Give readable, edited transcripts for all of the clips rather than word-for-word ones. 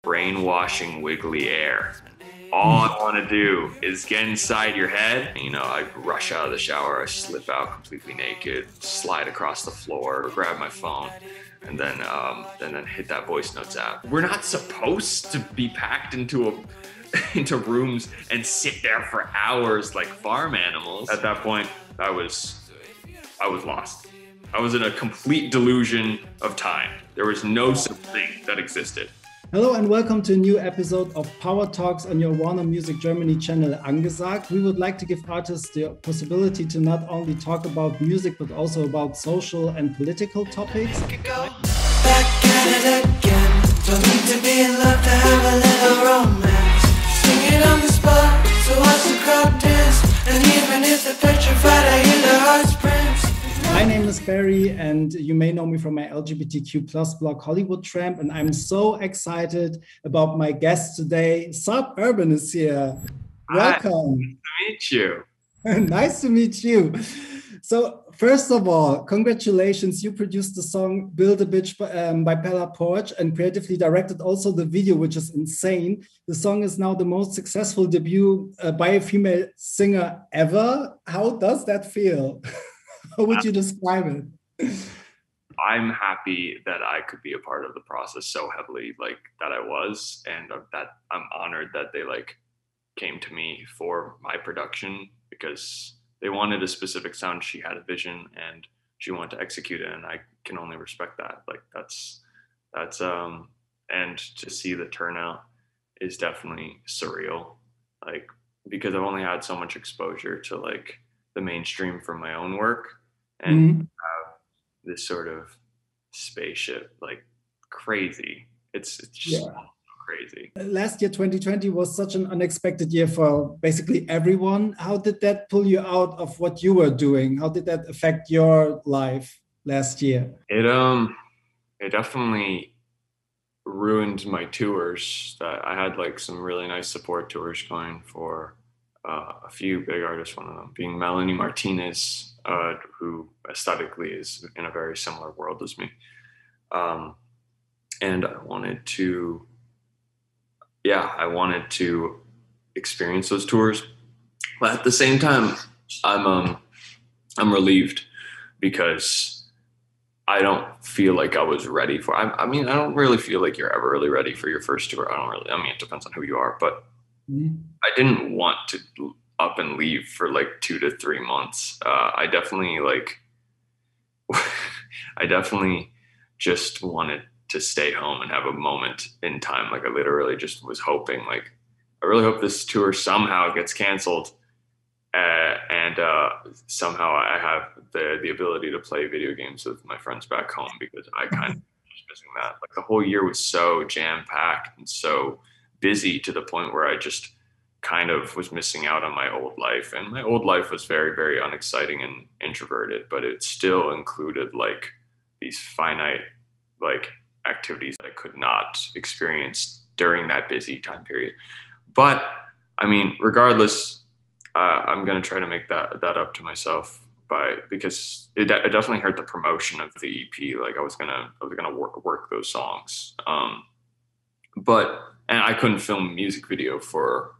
brainwashing wiggly air. All I want to do is get inside your head. You know, I rush out of the shower, I slip out completely naked, slide across the floor, grab my phone, and then hit that voice notes app. We're not supposed to be packed into rooms and sit there for hours like farm animals. At that point, I was lost. I was in a complete delusion of time. There was no such thing that existed. Hello and welcome to a new episode of Power Talks on your Warner Music Germany channel Angesagt. We would like to give artists the possibility to not only talk about music but also about social and political topics. Go back at it again. Don't need to be in love to have a little romance. Sing it on the spot, so watch the crowd dance. And even if they're petrified, I hear their hearts prance. My name is Barry, and you may know me from my LGBTQ plus blog Hollywood Tramp, and I'm so excited about my guest today. Urban is here. Welcome. Nice to meet you. Nice to meet you. So first of all, congratulations. You produced the song Build a Bitch by Bella Porch and creatively directed also the video, which is insane. The song is now the most successful debut by a female singer ever. How does that feel? How would you describe it? I'm happy that I could be a part of the process so heavily, like that I was, and that I'm honored that they came to me for my production because they wanted a specific sound. She had a vision and she wanted to execute it, and I can only respect that. That's and to see the turnout is definitely surreal. Because I've only had so much exposure to the mainstream from my own work, and have this sort of spaceship, crazy. It's just so crazy. Last year, 2020, was such an unexpected year for basically everyone. How did that pull you out of what you were doing? How did that affect your life last year? It definitely ruined my tours. That I had some really nice support tours going for a few big artists, one of them being Melanie Martinez, who aesthetically is in a very similar world as me. And I wanted to experience those tours. But at the same time, I'm relieved because I don't feel like I was ready for I don't really feel like you're ever really ready for your first tour. It depends on who you are, but I didn't want to up and leave for 2 to 3 months. I definitely just wanted to stay home and have a moment in time. I literally just was hoping, I really hope this tour somehow gets canceled, and somehow I have the ability to play video games with my friends back home, because I kind of was missing that. The whole year was so jam-packed and so busy to the point where I just kind of was missing out on my old life. And my old life was very, very unexciting and introverted, but it still included these finite activities that I could not experience during that busy time period. But regardless, I'm going to try to make that up to myself because it definitely hurt the promotion of the EP. I was gonna work those songs. And I couldn't film a music video for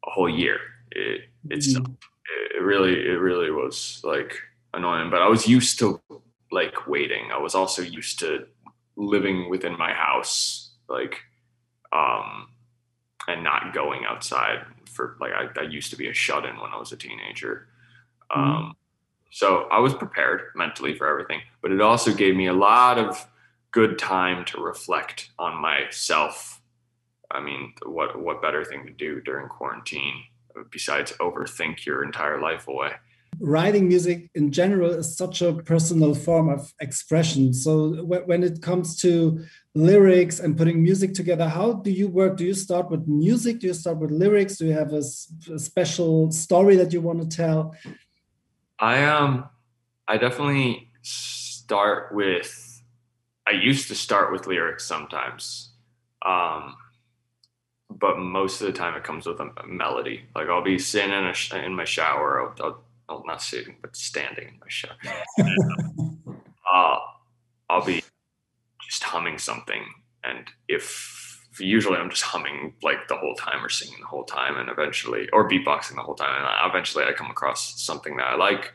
a whole year. It really was annoying, but I was used to waiting. I was also used to living within my house, and not going outside for I used to be a shut-in when I was a teenager. So I was prepared mentally for everything, but it also gave me a lot of good time to reflect on myself. What better thing to do during quarantine besides overthink your entire life away? Writing music in general is such a personal form of expression. So when it comes to lyrics and putting music together, how do you work? Do you start with music? Do you start with lyrics? Do you have a special story that you want to tell? I definitely I used to start with lyrics sometimes. But most of the time it comes with a melody. I'll be sitting in my shower. I'll not sitting, but standing in my shower. I'll be just humming something, and if usually I'm just humming like the whole time or singing the whole time, and eventually, or beatboxing the whole time. And eventually I come across something that I like.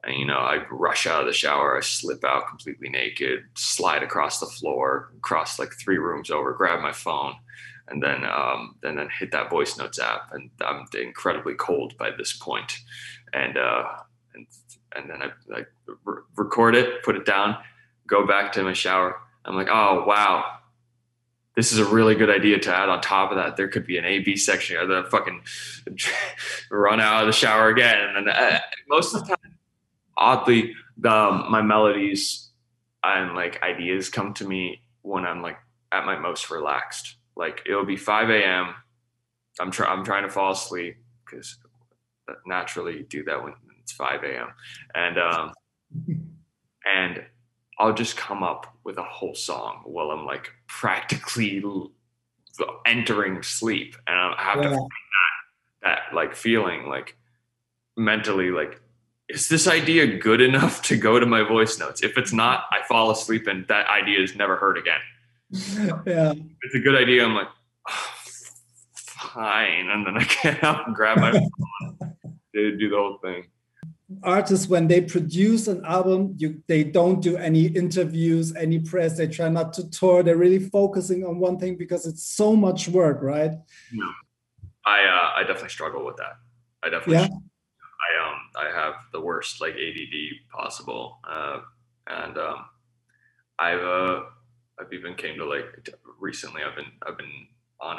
And, you know, I rush out of the shower, I slip out completely naked, slide across the floor, cross like 3 rooms over, grab my phone, and then hit that voice notes app. And I'm incredibly cold by this point. And then I record it, put it down, go back to my shower. I'm like, oh, wow. This is a really good idea to add on top of that. There could be an A-B section, or then fucking run out of the shower again. And then most of the time, oddly, my melodies and like ideas come to me when I'm like at my most relaxed. Like it'll be 5 a.m. I'm trying to fall asleep, because naturally you do that when it's 5 a.m. And I'll just come up with a whole song while I'm like practically entering sleep, and I have to find that like feeling like mentally, like, is this idea good enough to go to my voice notes? If it's not, I fall asleep and that idea is never heard again. Yeah. If it's a good idea, I'm like, oh, fine. And then I get up and grab my phone, do the whole thing. Artists, when they produce an album, they don't do any interviews, any press. They try not to tour. They're really focusing on one thing because it's so much work, right? No, I definitely struggle with that. I definitely. Yeah. I have the worst like ADD possible, and I've even came to like recently. I've been on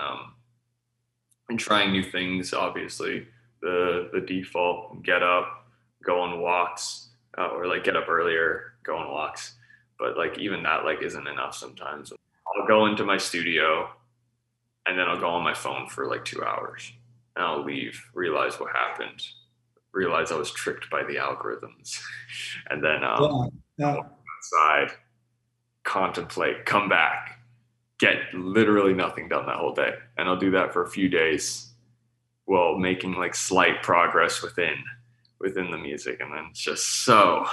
and trying new things. Obviously, the default: get up, go on walks, or like get up earlier, go on walks. But like even that like isn't enough sometimes. I'll go into my studio, and then I'll go on my phone for like 2 hours, and I'll leave, realize what happened, realize I was tricked by the algorithms, and then go outside, contemplate, come back, get literally nothing done that whole day. And I'll do that for a few days while making like slight progress within the music. And then it's just so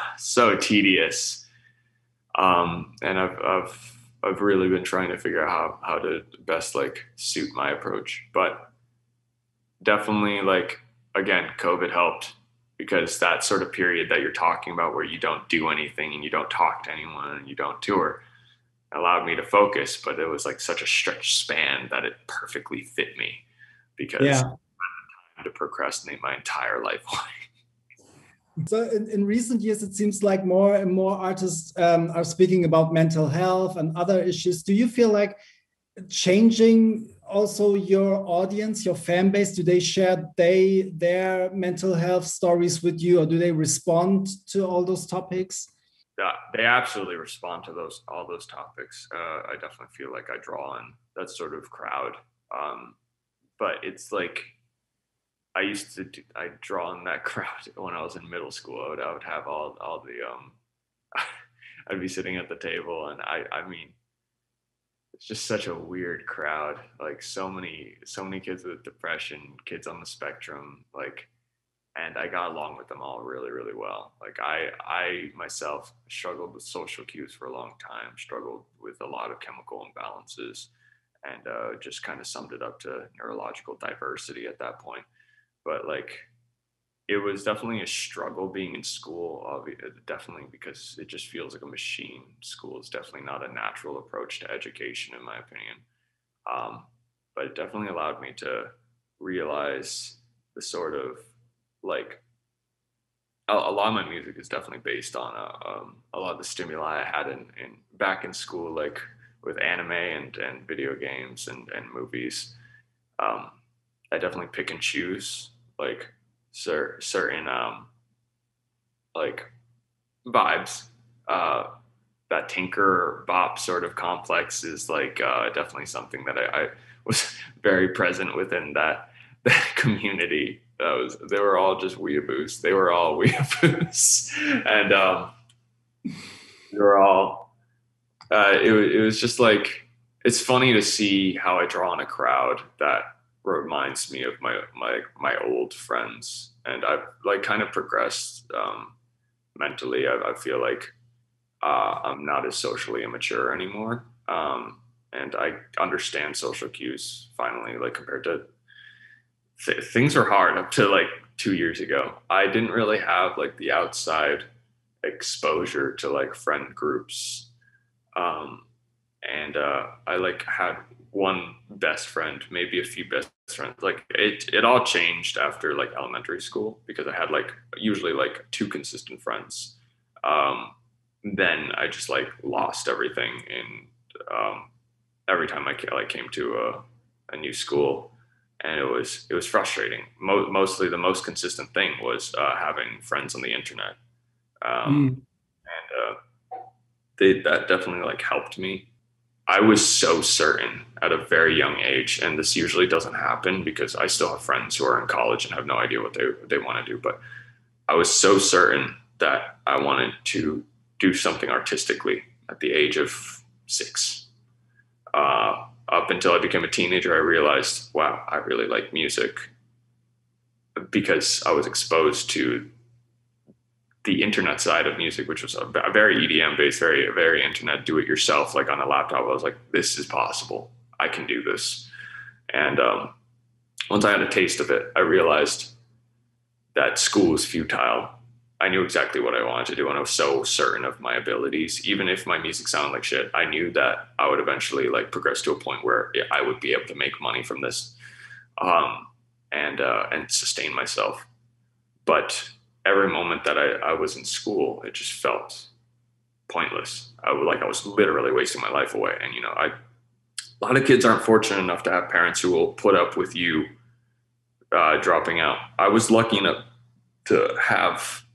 tedious. And I've really been trying to figure out how to best like suit my approach. But definitely, like, again, COVID helped, because that sort of period that you're talking about where you don't do anything and you don't talk to anyone and you don't tour allowed me to focus. But it was like such a stretched span that it perfectly fit me, because I had time to procrastinate my entire life away. So in recent years, it seems like more and more artists are speaking about mental health and other issues. Do you feel like changing also your audience, your fan base? Do they share their mental health stories with you, or do they respond to all those topics? Yeah, they absolutely respond to all those topics. I definitely feel like I draw on that sort of crowd. But it's like, I draw on that crowd when I was in middle school. I would have all the I'd be sitting at the table, and I mean, it's just such a weird crowd. Like so many kids with depression, kids on the spectrum, like, and I got along with them all really, really well. Like I myself struggled with social cues for a long time, struggled with a lot of chemical imbalances, and just kind of summed it up to neurological diversity at that point. But like, it was definitely a struggle being in school, definitely, because it just feels like a machine. School is definitely not a natural approach to education, in my opinion. But it definitely allowed me to realize the sort of like, a lot of my music is definitely based on a lot of the stimuli I had in back in school, like with anime and video games and movies. I definitely pick and choose like certain like vibes. That tinker bop sort of complex is like definitely something that I was very present within that community. They were all just weeaboos. They were all weeaboos, and they were all. It was just like, it's funny to see how I draw on a crowd that reminds me of my old friends, and I've like kind of progressed mentally. I feel like I'm not as socially immature anymore, and I understand social cues finally, like compared to things are hard up to like 2 years ago. I didn't really have like the outside exposure to like friend groups. And I like had one best friend, maybe a few best friends. Like it all changed after like elementary school because I had like usually like two consistent friends. Then I just like lost everything in every time I like came to a new school, and it was frustrating. Mostly the most consistent thing was having friends on the internet, and that definitely like helped me. I was so certain at a very young age, and this usually doesn't happen because I still have friends who are in college and have no idea what they want to do. But I was so certain that I wanted to do something artistically at the age of 6. Up until I became a teenager, I realized, wow, I really like music because I was exposed to the internet side of music, which was a very EDM based, very internet, do it yourself, like on a laptop. I was like, this is possible. I can do this. And once I had a taste of it, I realized that school was futile. I knew exactly what I wanted to do, and I was so certain of my abilities. Even if my music sounded like shit, I knew that I would eventually like progress to a point where I would be able to make money from this, and sustain myself. But every moment that I was in school, it just felt pointless. I was literally wasting my life away. And a lot of kids aren't fortunate enough to have parents who will put up with you dropping out. I was lucky enough to have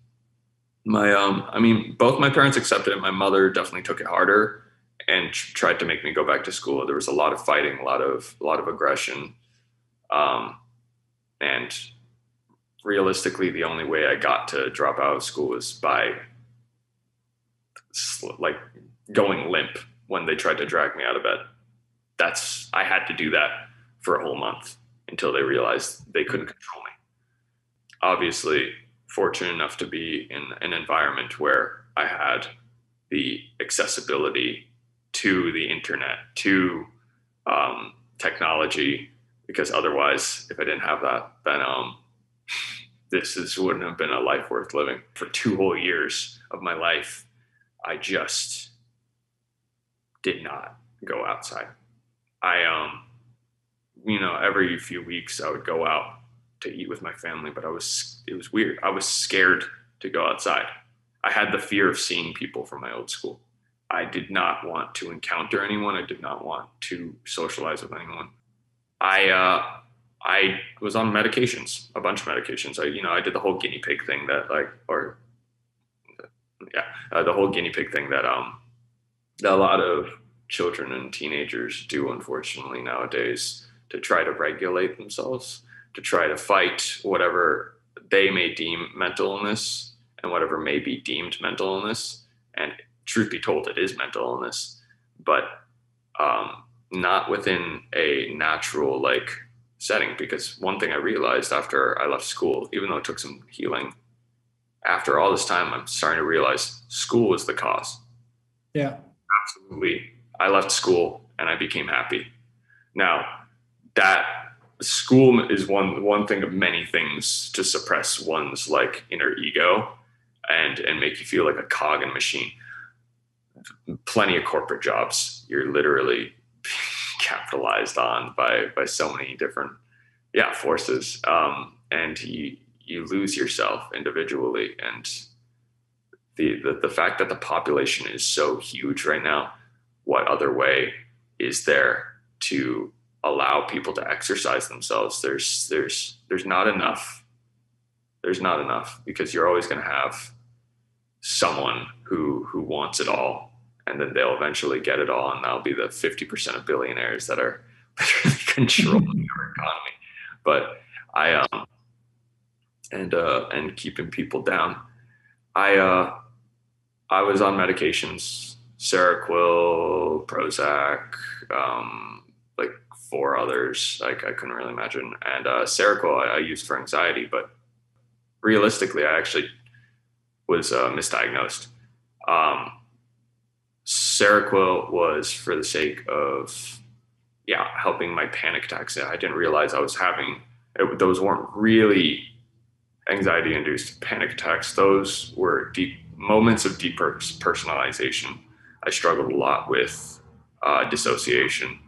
both my parents accepted it. My mother definitely took it harder and tried to make me go back to school. There was a lot of fighting, a lot of aggression. And realistically, the only way I got to drop out of school was by like going limp when they tried to drag me out of bed. I had to do that for a whole month until they realized they couldn't control me. Obviously, fortunate enough to be in an environment where I had the accessibility to the internet, to technology, because otherwise, if I didn't have that, then wouldn't have been a life worth living. For 2 whole years of my life, I just did not go outside. Every few weeks I would go out to eat with my family, but it was weird. I was scared to go outside. I had the fear of seeing people from my old school. I did not want to encounter anyone. I did not want to socialize with anyone. I was on medications, a bunch of medications. I did the whole guinea pig thing the whole guinea pig thing that a lot of children and teenagers do, unfortunately, nowadays, to try to regulate themselves, to try to fight whatever they may deem mental illness and whatever may be deemed mental illness. And truth be told, it is mental illness, but not within a natural setting. Because one thing I realized after I left school, even though it took some healing, after all this time, I'm starting to realize school was the cause. Yeah, absolutely. I left school and I became happy. Now, that school is one thing of many things to suppress one's inner ego and make you feel like a cog in a machine. Plenty of corporate jobs, you're literally capitalized on by so many different forces, and you lose yourself individually. And the fact that the population is so huge right now, what other way is there to allow people to exercise themselves? There's not enough. There's not enough, because you're always going to have someone who wants it all, and then they'll eventually get it all, and that'll be the 50% of billionaires that are literally controlling our economy. But and keeping people down. I was on medications, Seroquel, Prozac, 4 others I couldn't really imagine. And Seroquel I used for anxiety, but realistically I actually was misdiagnosed. Seroquel was for the sake of, helping my panic attacks. I didn't realize I was having, those weren't really anxiety-induced panic attacks. Those were deep moments of deep personalization. I struggled a lot with dissociation,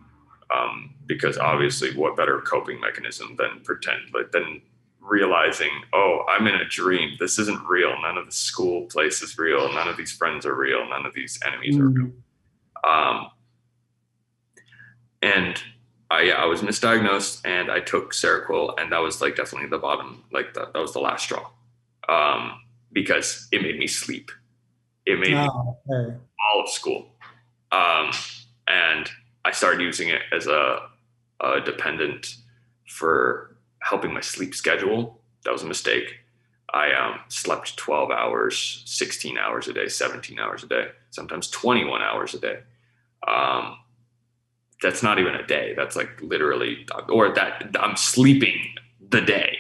because obviously what better coping mechanism than realizing, oh, I'm in a dream. This isn't real. None of the school place is real. None of these friends are real. None of these enemies are real. And I was misdiagnosed, and I took Seroquel, and that was like definitely the bottom, like that was the last straw, because it made me sleep. It made me all of school. And I started using it as a dependent for helping my sleep schedule. That was a mistake. I slept 12 hours, 16 hours a day, 17 hours a day, sometimes 21 hours a day. That's not even a day. That's like literally, or that I'm sleeping the day.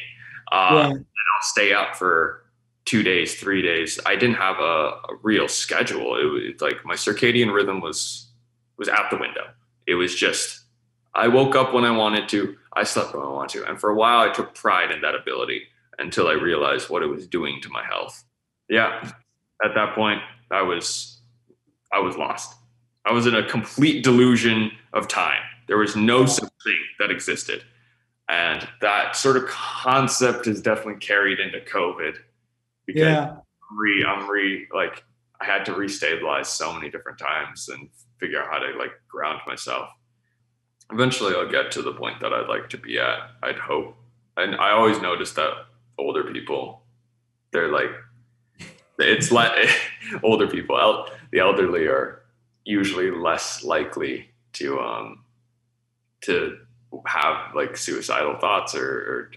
And I'll stay up for 2 days, 3 days. I didn't have a real schedule. It was like my circadian rhythm was out the window. It was just, I woke up when I wanted to. I slept when I wanted to. And for a while, I took pride in that ability until I realized what it was doing to my health. Yeah. At that point, I was lost. I was in a complete delusion of time. There was no such thing that existed. And that sort of concept is definitely carried into COVID, because like I had to restabilize so many different times and figure out how to like ground myself. Eventually I'll get to the point that I'd like to be at, I'd hope. And I always notice that older people, they're like, it's like older people, the elderly are usually less likely to have like suicidal thoughts or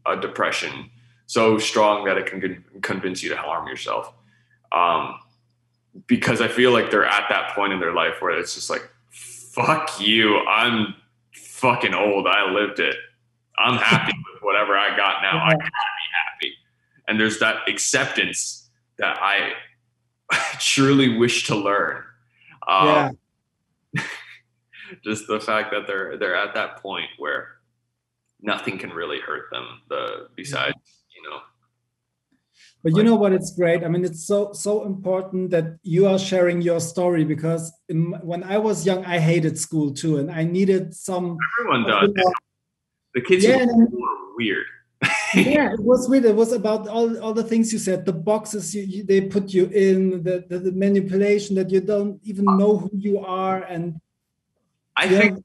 a depression so strong that it can convince you to harm yourself. Because I feel like they're at that point in their life where it's just like, fuck you, I'm fucking old, I lived it. I'm happy with whatever I got now. I gotta be happy. And there's that acceptance that I truly wish to learn. Just the fact that they're at that point where nothing can really hurt them besides, But you know what? It's great. I mean, it's so important that you are sharing your story, because when I was young, I hated school too, and I needed some. Everyone does. The kids were weird. Yeah, it was weird. It was about all the things you said, the boxes they put you in, the manipulation that you don't even know who you are, and I think.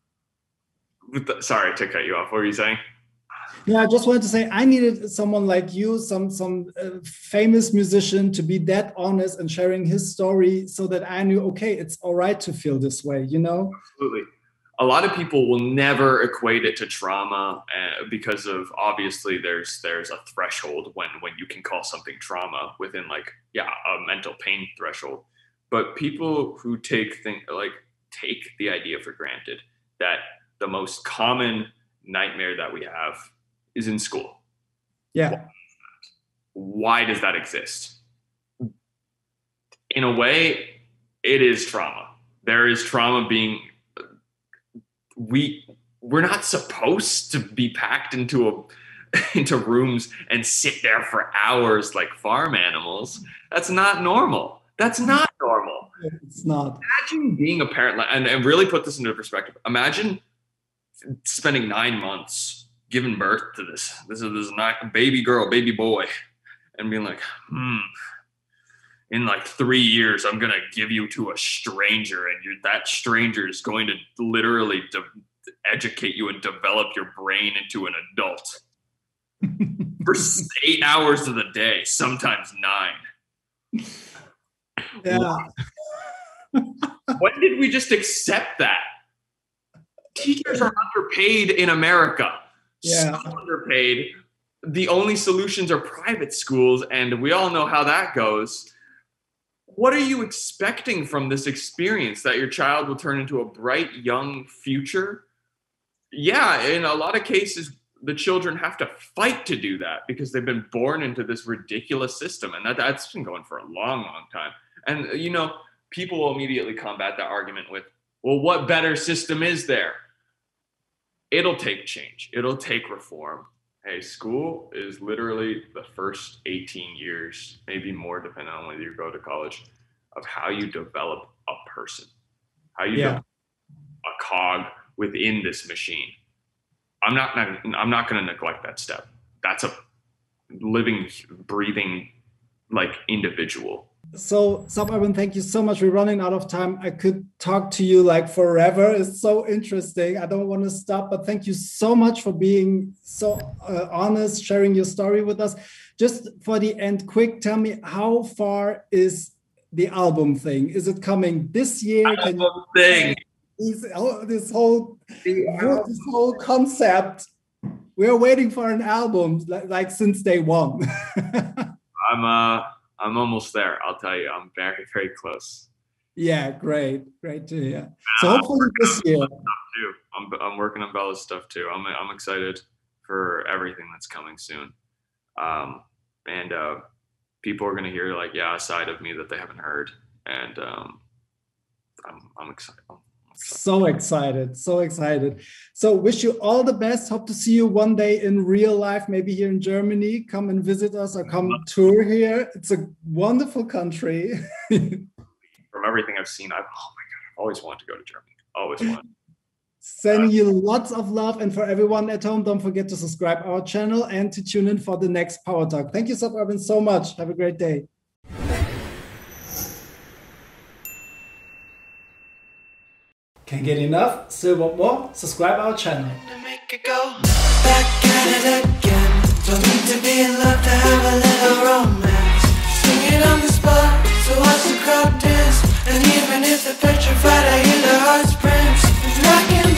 Sorry to cut you off. What were you saying? Yeah, I just wanted to say I needed someone like you, some famous musician, to be that honest and sharing his story, so that I knew, okay, it's all right to feel this way, Absolutely. A lot of people will never equate it to trauma, because of obviously there's a threshold when you can call something trauma within a mental pain threshold. But people who take the idea for granted that the most common nightmare that we have is in school. Yeah. Why does that exist? In a way, it is trauma. There is trauma being, we're not supposed to be packed into rooms and sit there for hours like farm animals. That's not normal. That's not normal. It's not. Imagine being a parent, and really put this into perspective. Imagine spending 9 months giving birth to this is not a baby girl, baby boy, and being like, in 3 years, I'm going to give you to a stranger, and that stranger is going to literally educate you and develop your brain into an adult for 8 hours of the day, sometimes 9. Yeah. When did we just accept that? Teachers are underpaid in America. Yeah. So underpaid. The only solutions are private schools, and we all know how that goes. What are you expecting from this experience, that your child will turn into a bright young future? Yeah, in a lot of cases, the children have to fight to do that because they've been born into this ridiculous system, and that's been going for a long, long time. And people will immediately combat that argument with, well, what better system is there? It'll take change. It'll take reform. Hey, school is literally the first 18 years, maybe more depending on whether you go to college, of how you develop a person, how you develop a cog within this machine. I'm not going to neglect that step. That's a living, breathing, like, individual. So, Suburban, thank you so much. We're running out of time. I could talk to you like forever. It's so interesting. I don't want to stop, but thank you so much for being so honest, sharing your story with us. Just for the end, quick, tell me, how far is the album thing? Is it coming this year? This whole concept. We're waiting for an album like since day one. I'm almost there. I'll tell you, I'm very, very close. Yeah, great to hear. So hopefully this year. I'm working on Bella's stuff too. I'm excited for everything that's coming soon. And people are gonna hear, like, a side of me that they haven't heard, and I'm excited. So excited. So wish you all the best. Hope to see you one day in real life, maybe here in Germany. Come and visit us or come tour here. It's a wonderful country. From everything I've seen, I've always wanted to go to Germany. Always wanted. Sending you lots of love. And for everyone at home, don't forget to subscribe our channel and to tune in for the next Power Talk. Thank you, Suburban, so much. Have a great day. Can't get enough? Still want more? Subscribe our channel. To make it go back at it again. Don't need to be in love to have a little romance. Sing it on the spot, so watch the crowd dance. And even if the petrified, I hear the heart's prints. Rockin'